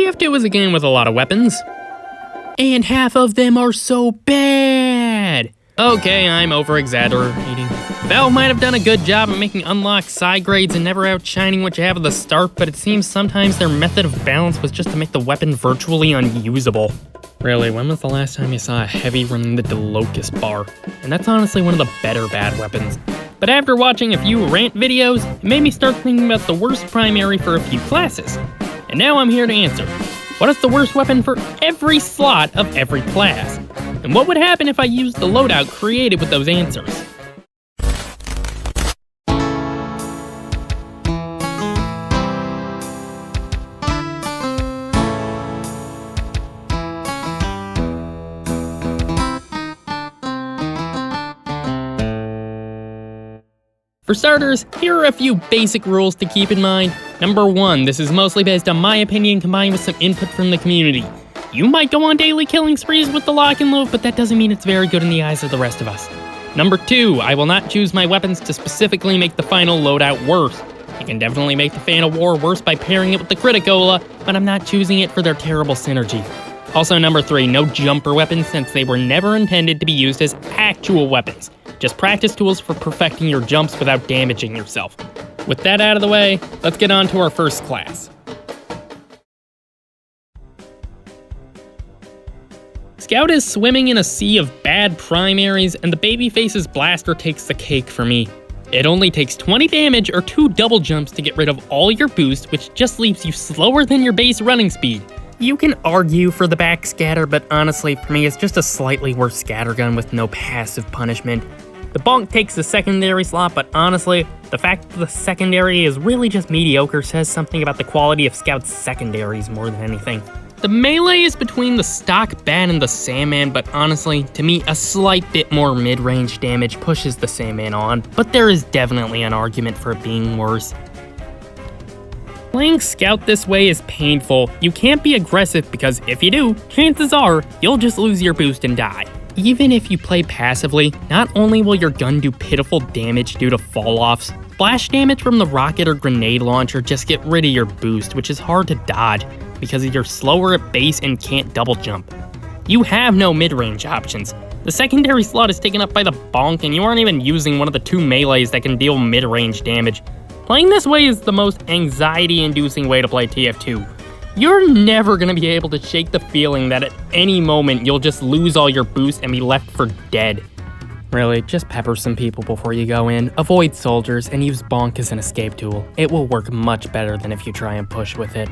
TF2 is a game with a lot of weapons, and half of them are so bad. Okay, I'm over-exaggerating. Valve might have done a good job at making unlocked side grades and never outshining what you have at the start, but it seems sometimes their method of balance was just to make the weapon virtually unusable. Really, when was the last time you saw a heavy run the locust bar? And that's honestly one of the better bad weapons. But after watching a few rant videos, it made me start thinking about the worst primary for a few classes. And now I'm here to answer. What is the worst weapon for every slot of every class? And what would happen if I used the loadout created with those answers? For starters, here are a few basic rules to keep in mind. Number 1, this is mostly based on my opinion combined with some input from the community. You might go on daily killing sprees with the lock and load, but that doesn't mean it's very good in the eyes of the rest of us. Number 2, I will not choose my weapons to specifically make the final loadout worse. You can definitely make the Fan of War worse by pairing it with the Criticola, but I'm not choosing it for their terrible synergy. Also number 3, no jumper weapons since they were never intended to be used as actual weapons. Just practice tools for perfecting your jumps without damaging yourself. With that out of the way, let's get on to our first class. Scout is swimming in a sea of bad primaries, and the Babyface's blaster takes the cake for me. It only takes 20 damage or 2 double jumps to get rid of all your boost, which just leaves you slower than your base running speed. You can argue for the backscatter, but honestly, for me, it's just a slightly worse scattergun with no passive punishment. The bonk takes the secondary slot, but honestly, the fact that the secondary is really just mediocre says something about the quality of Scout's secondaries more than anything. The melee is between the stock bat and the Sandman, but honestly, to me, a slight bit more mid-range damage pushes the Sandman on, but there is definitely an argument for it being worse. Playing Scout this way is painful. You can't be aggressive because if you do, chances are you'll just lose your boost and die. Even if you play passively, not only will your gun do pitiful damage due to fall-offs, splash damage from the rocket or grenade launcher just get rid of your boost, which is hard to dodge because you're slower at base and can't double jump. You have no mid-range options. The secondary slot is taken up by the bonk and you aren't even using one of the 2 melees that can deal mid-range damage. Playing this way is the most anxiety-inducing way to play TF2. You're never gonna be able to shake the feeling that at any moment you'll just lose all your boost and be left for dead. Really, just pepper some people before you go in, avoid soldiers, and use bonk as an escape tool. It will work much better than if you try and push with it.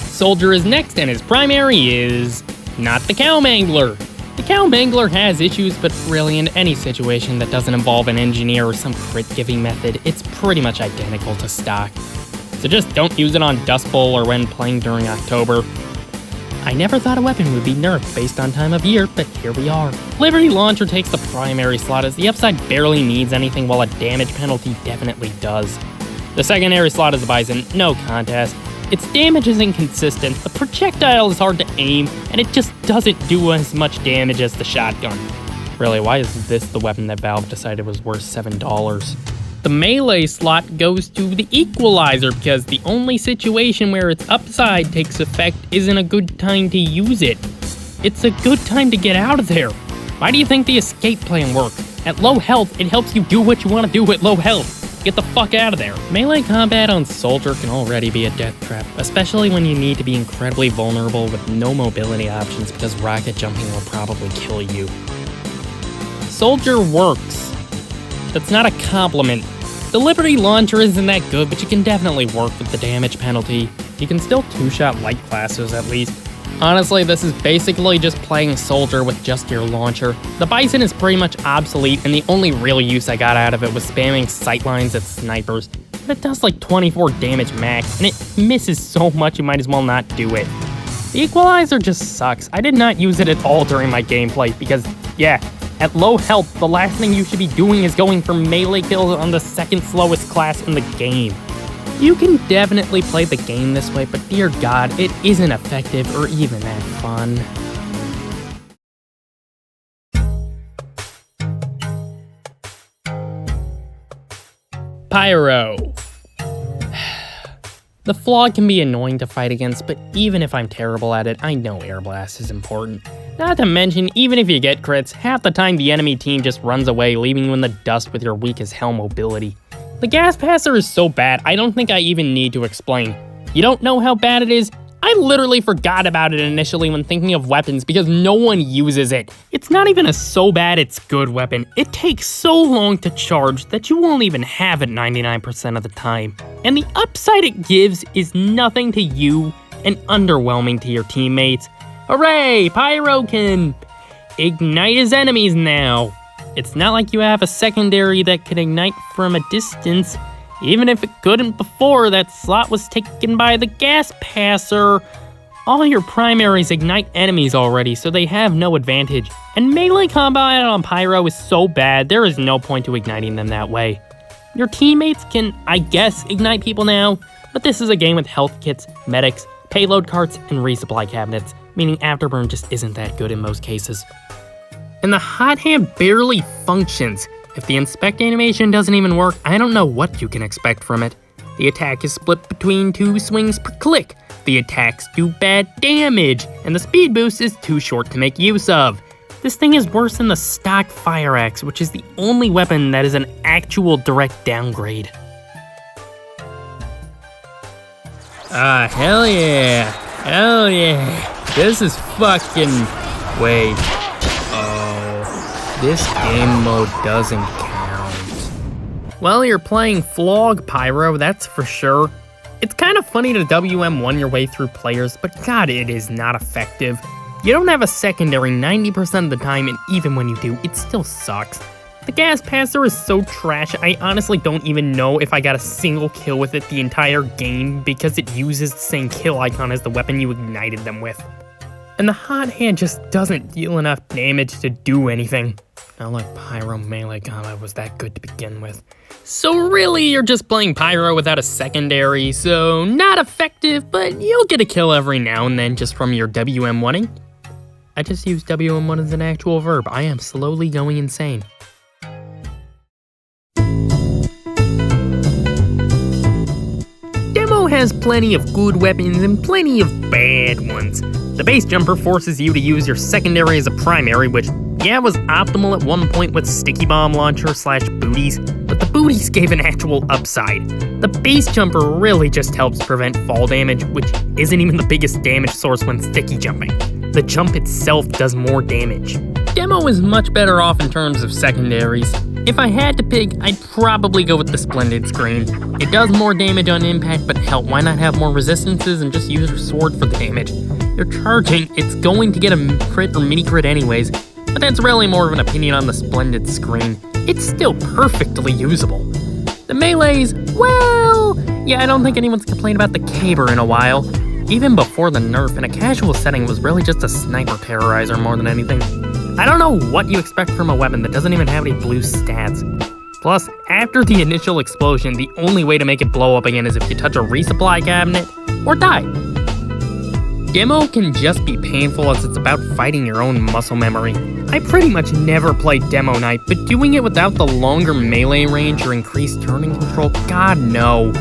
Soldier is next, and his primary is not the Cow Mangler. The Cow Mangler has issues, but really in any situation that doesn't involve an engineer or some crit-giving method, it's pretty much identical to stock. So just don't use it on Dust Bowl or when playing during October. I never thought a weapon would be nerfed based on time of year, but here we are. Liberty Launcher takes the primary slot as the upside barely needs anything while a damage penalty definitely does. The secondary slot is the Bison, no contest. Its damage is inconsistent, the projectile is hard to aim, and it just doesn't do as much damage as the shotgun. Really, why is this the weapon that Valve decided was worth $7? The melee slot goes to the Equalizer because the only situation where its upside takes effect isn't a good time to use it. It's a good time to get out of there. Why do you think the escape plan works? At low health, it helps you do what you want to do at low health. Get the fuck out of there. Melee combat on Soldier can already be a death trap, especially when you need to be incredibly vulnerable with no mobility options because rocket jumping will probably kill you. Soldier works. That's not a compliment. The Liberty Launcher isn't that good, but you can definitely work with the damage penalty. You can still 2-shot light classes at least. Honestly, this is basically just playing Soldier with just your launcher. The Bison is pretty much obsolete, and the only real use I got out of it was spamming sightlines at snipers. But it does like 24 damage max, and it misses so much you might as well not do it. The Equalizer just sucks. I did not use it at all during my gameplay because, yeah, at low health, the last thing you should be doing is going for melee kills on the second slowest class in the game. You can definitely play the game this way, but dear God, it isn't effective or even that fun. Pyro. The Flog can be annoying to fight against, but even if I'm terrible at it, I know Air Blast is important. Not to mention, even if you get crits, half the time the enemy team just runs away, leaving you in the dust with your weak as hell mobility. The Gas Passer is so bad, I don't think I even need to explain. You don't know how bad it is? I literally forgot about it initially when thinking of weapons because no one uses it. It's not even a so bad it's good weapon. It takes so long to charge that you won't even have it 99% of the time. And the upside it gives is nothing to you and underwhelming to your teammates. Hooray! Pyro can ignite his enemies now. It's not like you have a secondary that can ignite from a distance. Even if it couldn't before, that slot was taken by the Gas Passer. All your primaries ignite enemies already, so they have no advantage. And melee combat on Pyro is so bad, there is no point to igniting them that way. Your teammates can, I guess, ignite people now, but this is a game with health kits, medics, payload carts, and resupply cabinets, meaning Afterburn just isn't that good in most cases. And the hot hand barely functions. If the inspect animation doesn't even work, I don't know what you can expect from it. The attack is split between 2 swings per click. The attacks do bad damage, and the speed boost is too short to make use of. This thing is worse than the stock Fire Axe, which is the only weapon that is an actual direct downgrade. Hell yeah. Hell yeah. This is fucking... Wait. This game mode doesn't count. Well, you're playing Flog Pyro, that's for sure. It's kind of funny to WM1 your way through players, but god, it is not effective. You don't have a secondary 90% of the time, and even when you do, it still sucks. The Gas Passer is so trash, I honestly don't even know if I got a single kill with it the entire game because it uses the same kill icon as the weapon you ignited them with. And the hot hand just doesn't deal enough damage to do anything. Not like Pyro melee combat was that good to begin with. So really, you're just playing Pyro without a secondary, so not effective, but you'll get a kill every now and then just from your WM1ing. I just used WM1 as an actual verb. I am slowly going insane. Demo has plenty of good weapons and plenty of bad ones. The base jumper forces you to use your secondary as a primary, which, yeah, was optimal at one point with sticky bomb launcher / booties, but the booties gave an actual upside. The base jumper really just helps prevent fall damage, which isn't even the biggest damage source when sticky jumping. The jump itself does more damage. Demo is much better off in terms of secondaries. If I had to pick, I'd probably go with the Splendid Screen. It does more damage on impact, but hell, why not have more resistances and just use your sword for the damage? You're charging, it's going to get a crit or mini crit anyways, but that's really more of an opinion on the Splendid Screen. It's still perfectly usable. The melees, well, yeah, I don't think anyone's complained about the Caber in a while. Even before the nerf, in a casual setting, was really just a sniper terrorizer more than anything. I don't know what you expect from a weapon that doesn't even have any blue stats. Plus, after the initial explosion, the only way to make it blow up again is if you touch a resupply cabinet or die. Demo can just be painful as it's about fighting your own muscle memory. I pretty much never played Demo Knight, but doing it without the longer melee range or increased turning control, god no.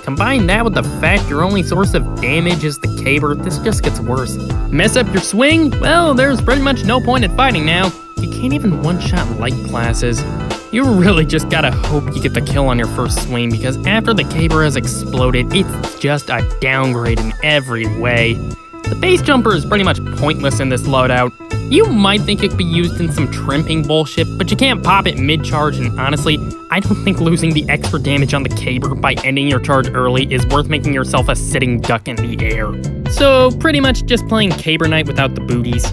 Combine that with the fact your only source of damage is the Caber, this just gets worse. Mess up your swing? Well, there's pretty much no point in fighting now. You can't even one-shot light classes. You really just gotta hope you get the kill on your first swing because after the Caber has exploded, it's just a downgrade in every way. The base jumper is pretty much pointless in this loadout. You might think it could be used in some trimping bullshit, but you can't pop it mid-charge, and honestly, I don't think losing the extra damage on the Caber by ending your charge early is worth making yourself a sitting duck in the air. So pretty much just playing Caber Knight without the booties.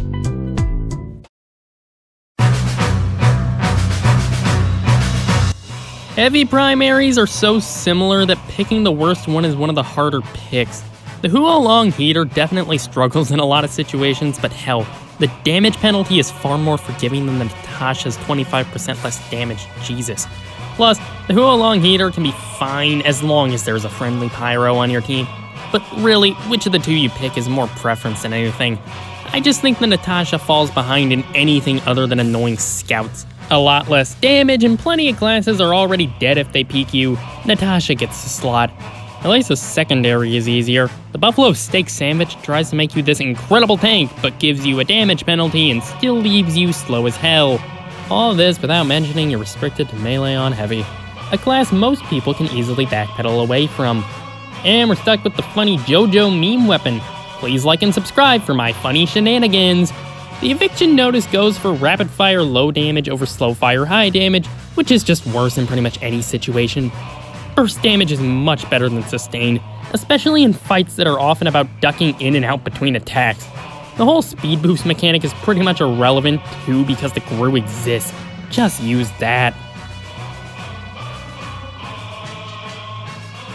Heavy primaries are so similar that picking the worst one is one of the harder picks. The Huolong Heater definitely struggles in a lot of situations, but hell, the damage penalty is far more forgiving than the Natasha's 25% less damage, Jesus. Plus, the Huolong Heater can be fine as long as there's a friendly Pyro on your team. But really, which of the two you pick is more preference than anything. I just think the Natasha falls behind in anything other than annoying scouts. A lot less damage, and plenty of classes are already dead if they peek you. Natasha gets the slot. At least the secondary is easier. The buffalo steak sandwich tries to make you this incredible tank, but gives you a damage penalty and still leaves you slow as hell. All this without mentioning you're restricted to melee on heavy, a class most people can easily backpedal away from. And we're stuck with the funny JoJo meme weapon. Please like and subscribe for my funny shenanigans. The eviction notice goes for rapid fire low damage over slow fire high damage, which is just worse in pretty much any situation. Burst damage is much better than sustain, especially in fights that are often about ducking in and out between attacks. The whole speed boost mechanic is pretty much irrelevant too because the crew exists. Just use that.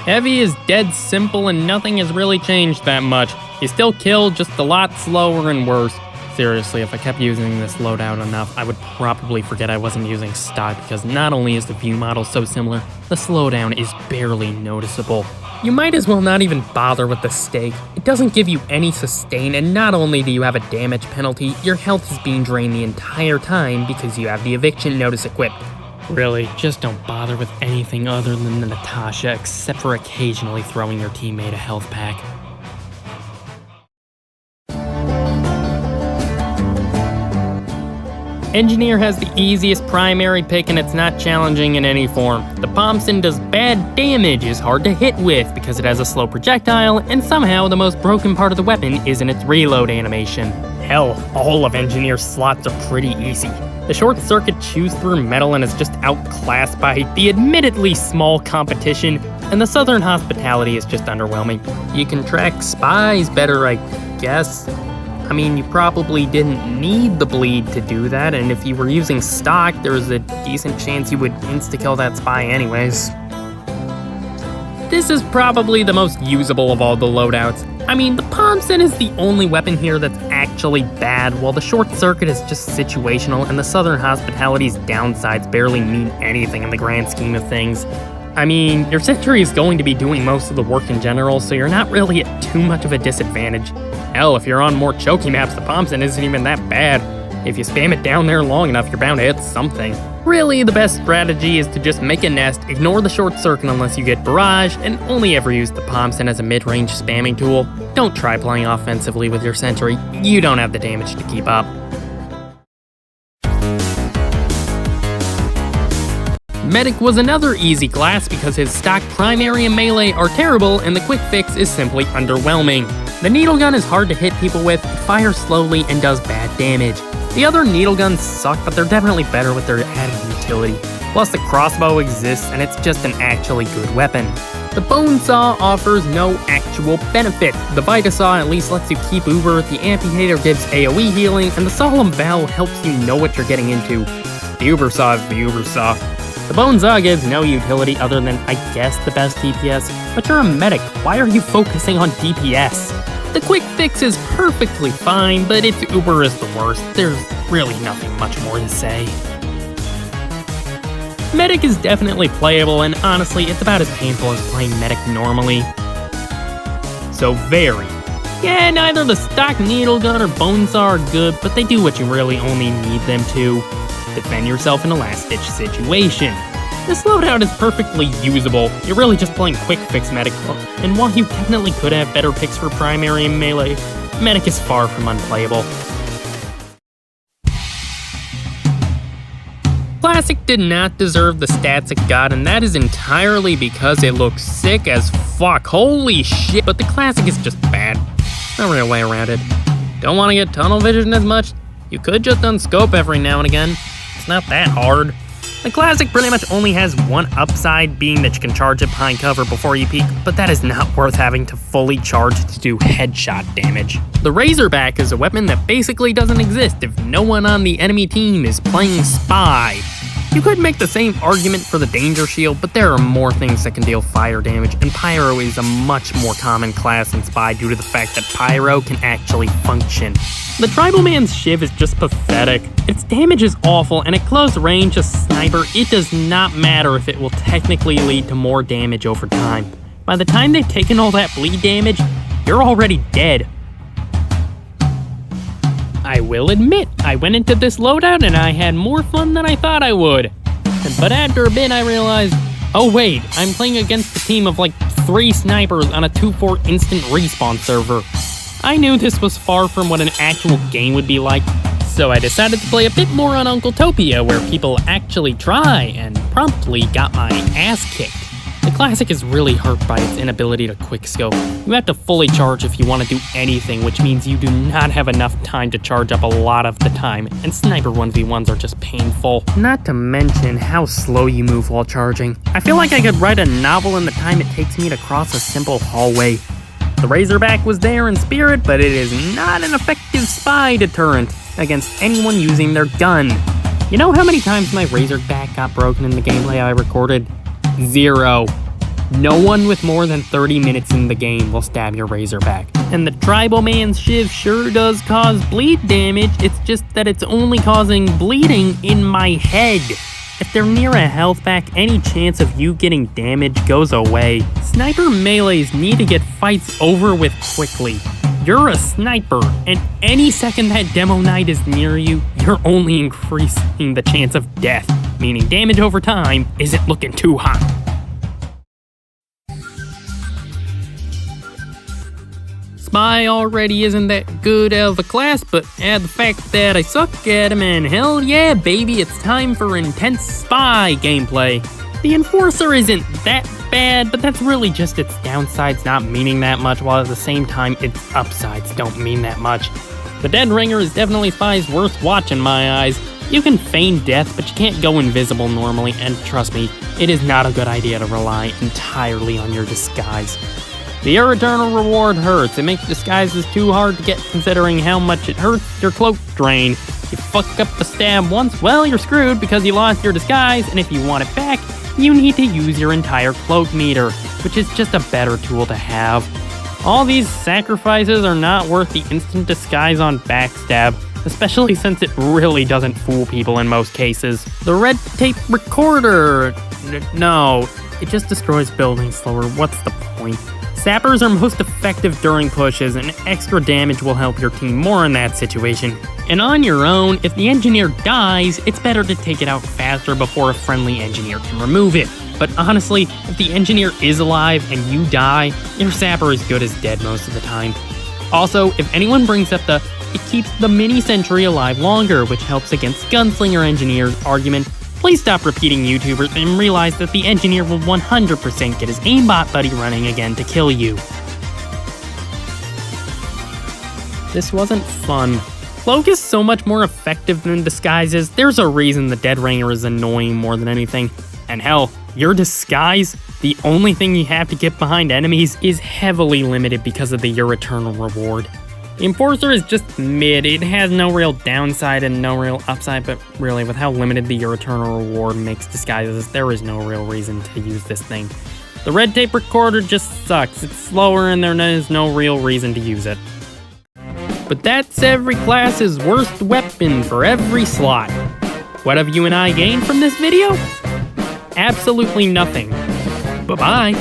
Heavy is dead simple and nothing has really changed that much. You still kill, just a lot slower and worse. Seriously, if I kept using this loadout enough, I would probably forget I wasn't using stock because not only is the view model so similar, the slowdown is barely noticeable. You might as well not even bother with the steak. It doesn't give you any sustain, and not only do you have a damage penalty, your health is being drained the entire time because you have the eviction notice equipped. Really, just don't bother with anything other than the Natasha except for occasionally throwing your teammate a health pack. Engineer has the easiest primary pick and it's not challenging in any form. The Thompson does bad damage, is hard to hit with because it has a slow projectile, and somehow the most broken part of the weapon is in its reload animation. Hell, all of Engineer's slots are pretty easy. The short circuit chews through metal and is just outclassed by the admittedly small competition, and the Southern hospitality is just underwhelming. You can track spies better, I guess. I mean, you probably didn't need the bleed to do that, and if you were using stock, there was a decent chance you would insta-kill that spy anyways. This is probably the most usable of all the loadouts. I mean, the Thompson is the only weapon here that's actually bad, while the short circuit is just situational, and the Southern hospitality's downsides barely mean anything in the grand scheme of things. I mean, your sentry is going to be doing most of the work in general, so you're not really at too much of a disadvantage. Hell, if you're on more choky maps, the Thompson isn't even that bad. If you spam it down there long enough, you're bound to hit something. Really, the best strategy is to just make a nest, ignore the short circuit unless you get barraged, and only ever use the Thompson as a mid-range spamming tool. Don't try playing offensively with your sentry. You don't have the damage to keep up. Medic was another easy class because his stock primary and melee are terrible and the quick fix is simply underwhelming. The needle gun is hard to hit people with, it fires slowly, and does bad damage. The other needle guns suck, but they're definitely better with their added utility. Plus the crossbow exists and it's just an actually good weapon. The bone saw offers no actual benefit. The Vitasaw at least lets you keep Uber, the amputator gives AoE healing, and the solemn vow helps you know what you're getting into. The Uber saw is the Uber saw. The Bone Saw gives no utility other than, I guess, the best DPS, but you're a medic, why are you focusing on DPS? The quick fix is perfectly fine, but its Uber is the worst. There's really nothing much more to say. Medic is definitely playable, and honestly, it's about as painful as playing Medic normally. So very. Yeah, neither the stock needle gun or bone saw are good, but they do what you really only need them to. Defend yourself in a last-ditch situation. This loadout is perfectly usable. You're really just playing quick fix Medic, and while you definitely could have better picks for primary and melee, Medic is far from unplayable. Classic did not deserve the stats it got, and that is entirely because it looks sick as fuck. Holy shit, but the Classic is just bad. No real way around it. Don't want to get tunnel vision as much? You could just unscope every now and again. It's not that hard. The Classic pretty much only has one upside, being that you can charge it behind cover before you peek, but that is not worth having to fully charge to do headshot damage. The Razorback is a weapon that basically doesn't exist if no one on the enemy team is playing Spy. You could make the same argument for the Danger Shield, but there are more things that can deal fire damage, and Pyro is a much more common class in Spy due to the fact that Pyro can actually function. The Tribal Man's Shiv is just pathetic. Its damage is awful, and at close range, a sniper, it does not matter if it will technically lead to more damage over time. By the time they've taken all that bleed damage, you're already dead. I will admit, I went into this loadout and I had more fun than I thought I would. But after a bit I realized, oh wait, I'm playing against a team of like 3 snipers on a 2-4 instant respawn server. I knew this was far from what an actual game would be like, so I decided to play a bit more on Uncletopia, where people actually try, and promptly got my ass kicked. The classic is really hurt by its inability to quickscope. You have to fully charge if you want to do anything, which means you do not have enough time to charge up a lot of the time, and sniper 1v1s are just painful. Not to mention how slow you move while charging. I feel like I could write a novel in the time it takes me to cross a simple hallway. The Razorback was there in spirit, but it is not an effective spy deterrent against anyone using their gun. You know how many times my Razorback got broken in the gameplay I recorded? 0. No one with more than 30 minutes in the game will stab your Razorback. And the Tribal Man's Shiv sure does cause bleed damage, it's just that it's only causing bleeding in my head. If they're near a health pack, any chance of you getting damage goes away. Sniper melees need to get fights over with quickly. You're a sniper, and any second that Demo Knight is near you, you're only increasing the chance of death, meaning damage over time isn't looking too hot. Spy already isn't that good of a class, but add the fact that I suck at him, and hell yeah, baby, it's time for intense spy gameplay. The Enforcer isn't that bad, but that's really just its downsides not meaning that much, while at the same time its upsides don't mean that much. The Dead Ringer is definitely spies worth watching in my eyes. You can feign death, but you can't go invisible normally, and trust me, it is not a good idea to rely entirely on your disguise. The Eternal Reward hurts. It makes disguises too hard to get considering how much it hurts your cloak drain. You fuck up a stab once, well, you're screwed because you lost your disguise, and if you want it back, you need to use your entire cloak meter, which is just a better tool to have. All these sacrifices are not worth the instant disguise on backstab, especially since it really doesn't fool people in most cases. The red tape recorder, no, it just destroys buildings slower. What's the point? Sappers are most effective during pushes, and extra damage will help your team more in that situation. And on your own, if the engineer dies, it's better to take it out faster before a friendly engineer can remove it. But honestly, if the engineer is alive and you die, your sapper is good as dead most of the time. Also, if anyone brings up the "it keeps the mini sentry alive longer," which helps against gunslinger engineers argument, please stop repeating YouTubers and realize that the engineer will 100% get his aimbot buddy running again to kill you. This wasn't fun. Cloak is so much more effective than disguises. There's a reason the Dead Ringer is annoying more than anything. And hell, your disguise, the only thing you have to get behind enemies, is heavily limited because of the Your Eternal Reward. The Enforcer is just mid. It has no real downside and no real upside, but really, with how limited the Your Eternal Reward makes disguises, there is no real reason to use this thing. The red tape recorder just sucks. It's slower and there is no real reason to use it. But that's every class's worst weapon for every slot. What have you and I gained from this video? Absolutely nothing. Bye-bye.